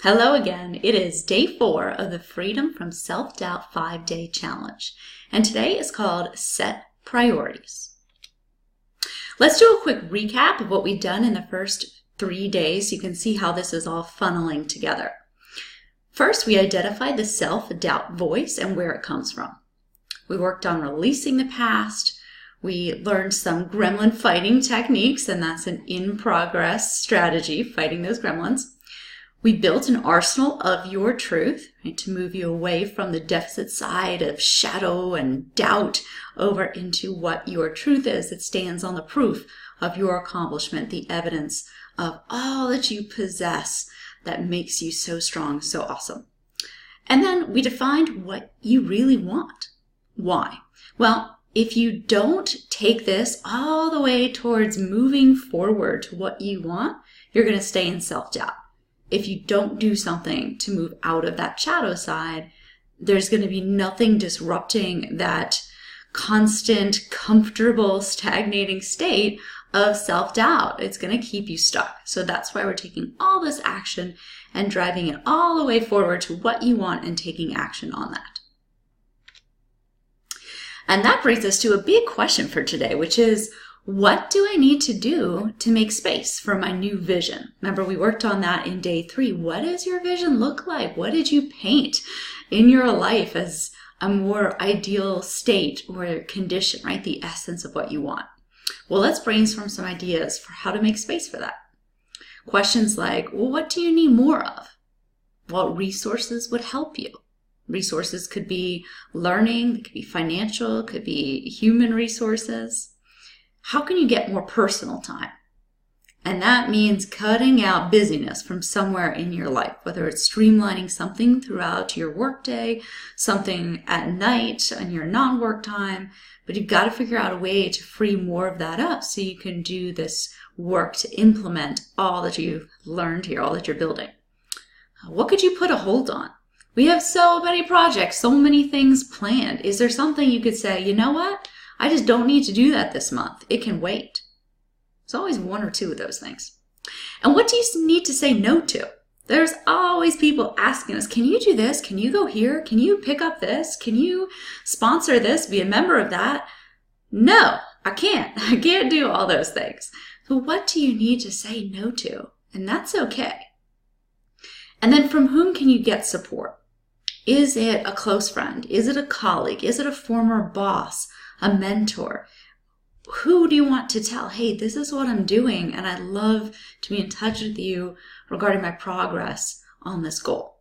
Hello again. It is day 4 of the Freedom from Self-Doubt 5-Day Challenge, and today is called Set Priorities. Let's do a quick recap of what we've done in the first 3 days so you can see how this is all funneling together. First, we identified the self-doubt voice and where it comes from. We worked on releasing the past. We learned some gremlin fighting techniques, and that's an in-progress strategy, fighting those gremlins. We built an arsenal of your truth, right, to move you away from the deficit side of shadow and doubt over into what your truth is. It stands on the proof of your accomplishment, the evidence of all that you possess that makes you so strong, so awesome. And then we defined what you really want. Why? Well, if you don't take this all the way towards moving forward to what you want, you're going to stay in self-doubt. If you don't do something to move out of that shadow side, there's going to be nothing disrupting that constant, comfortable, stagnating state of self-doubt. It's going to keep you stuck. So that's why we're taking all this action and driving it all the way forward to what you want and taking action on that. And that brings us to a big question for today, which is, what do I need to do to make space for my new vision? Remember, we worked on that in day 3. What does your vision look like? What did you paint in your life as a more ideal state or condition, right? The essence of what you want. Well, let's brainstorm some ideas for how to make space for that. Questions like, well, what do you need more of? What resources would help you? Resources could be learning, it could be financial, it could be human resources. How can you get more personal time? And that means cutting out busyness from somewhere in your life, whether it's streamlining something throughout your workday, something at night on your non-work time, but you've got to figure out a way to free more of that up so you can do this work to implement all that you've learned here, all that you're building. What could you put a hold on? We have so many projects, so many things planned. Is there something you could say, you know what? I just don't need to do that this month. It can wait. It's always one or two of those things. And what do you need to say no to? There's always people asking us, can you do this? Can you go here? Can you pick up this? Can you sponsor this? Be a member of that? No, I can't. I can't do all those things. So what do you need to say no to? And that's okay. And then from whom can you get support? Is it a close friend? Is it a colleague? Is it a former boss? A mentor? Who do you want to tell, hey, this is what I'm doing, and I'd love to be in touch with you regarding my progress on this goal?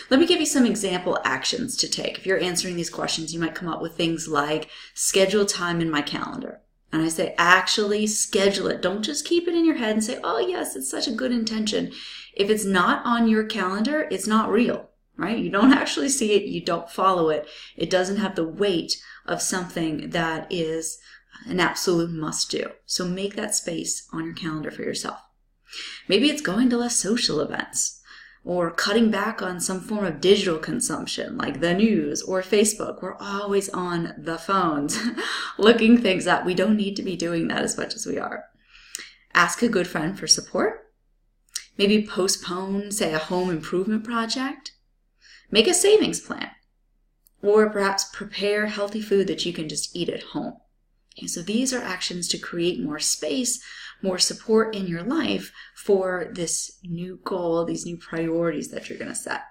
Let me give you some example actions to take. If you're answering these questions, you might come up with things like schedule time in my calendar. And I say, actually schedule it. Don't just keep it in your head and say, oh yes, it's such a good intention. If it's not on your calendar, it's not real. Right? You don't actually see it. You don't follow it. It doesn't have the weight of something that is an absolute must do. So make that space on your calendar for yourself. Maybe it's going to less social events or cutting back on some form of digital consumption like the news or Facebook. We're always on the phones looking things up. We don't need to be doing that as much as we are. Ask a good friend for support. Maybe postpone, say, a home improvement project. Make a savings plan, or perhaps prepare healthy food that you can just eat at home. Okay, so these are actions to create more space, more support in your life for this new goal, these new priorities that you're going to set.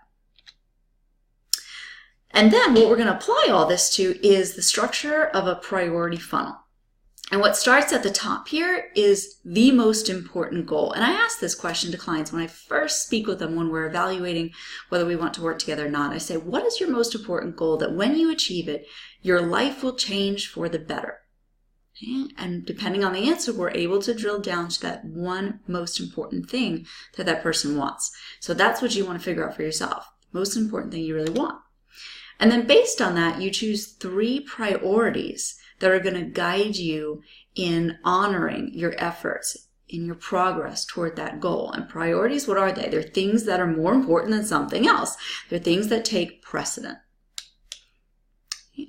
And then what we're going to apply all this to is the structure of a priority funnel. And what starts at the top here is the most important goal. And I ask this question to clients when I first speak with them when we're evaluating whether we want to work together or not. I say, what is your most important goal that when you achieve it, your life will change for the better? Okay? And depending on the answer, we're able to drill down to that one most important thing that that person wants. So that's what you want to figure out for yourself. Most important thing you really want. And then based on that, you choose 3 priorities that are going to guide you in honoring your efforts, in your progress toward that goal. And priorities, what are they? They're things that are more important than something else. They're things that take precedent.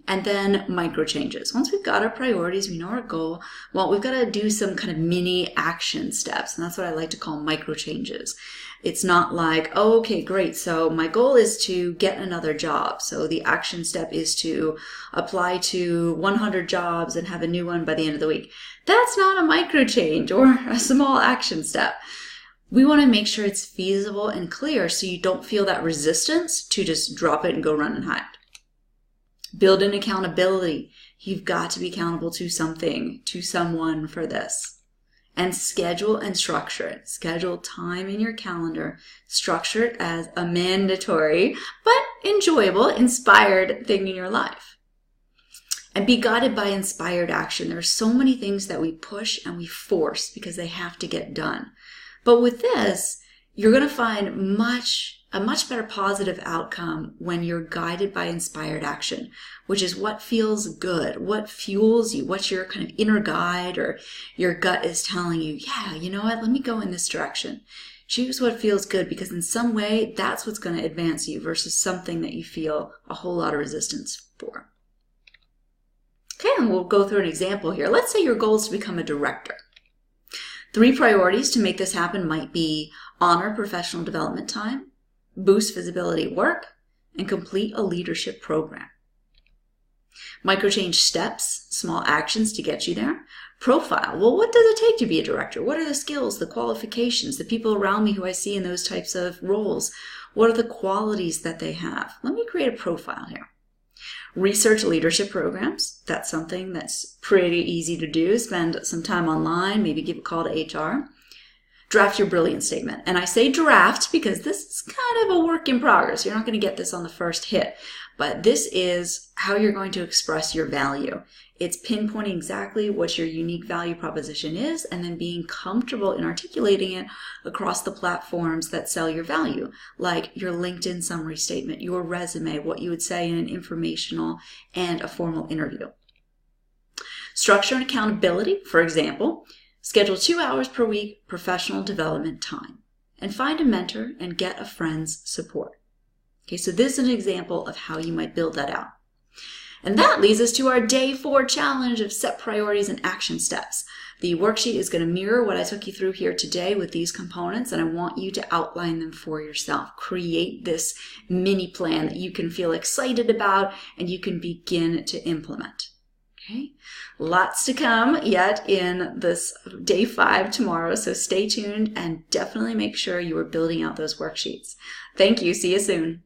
And then micro changes. Once we've got our priorities, we know our goal, well, we've got to do some kind of mini action steps. And that's what I like to call micro changes. It's not like, oh, okay, great. So my goal is to get another job. So the action step is to apply to 100 jobs and have a new one by the end of the week. That's not a micro change or a small action step. We want to make sure it's feasible and clear so you don't feel that resistance to just drop it and go run and hide. Build in accountability. You've got to be accountable to something, to someone for this. And schedule and structure it. Schedule time in your calendar. Structure it as a mandatory, but enjoyable, inspired thing in your life. And be guided by inspired action. There are so many things that we push and we force because they have to get done. But with this, you're going to find a much better positive outcome when you're guided by inspired action, which is what feels good, what fuels you, what's your kind of inner guide or your gut is telling you, yeah, you know what, let me go in this direction. Choose what feels good because in some way, that's what's going to advance you versus something that you feel a whole lot of resistance for. Okay, and we'll go through an example here. Let's say your goal is to become a director. 3 priorities to make this happen might be honor professional development time, boost visibility at work, and complete a leadership program. Microchange steps, small actions to get you there. Profile, well, what does it take to be a director? What are the skills, the qualifications, the people around me who I see in those types of roles? What are the qualities that they have? Let me create a profile here. Research leadership programs. That's something that's pretty easy to do. Spend some time online, maybe give a call to HR. Draft your brilliant statement. And I say draft because this is kind of a work in progress. You're not going to get this on the first hit, but this is how you're going to express your value. It's pinpointing exactly what your unique value proposition is and then being comfortable in articulating it across the platforms that sell your value, like your LinkedIn summary statement, your resume, what you would say in an informational and a formal interview. Structure and accountability, for example, schedule 2 hours per week professional development time and find a mentor and get a friend's support. Okay, so this is an example of how you might build that out. And that leads us to our day 4 challenge of set priorities and action steps. The worksheet is going to mirror what I took you through here today with these components, and I want you to outline them for yourself. Create this mini plan that you can feel excited about and you can begin to implement. Okay, lots to come yet in this day 5 tomorrow, so stay tuned and definitely make sure you are building out those worksheets. Thank you. See you soon.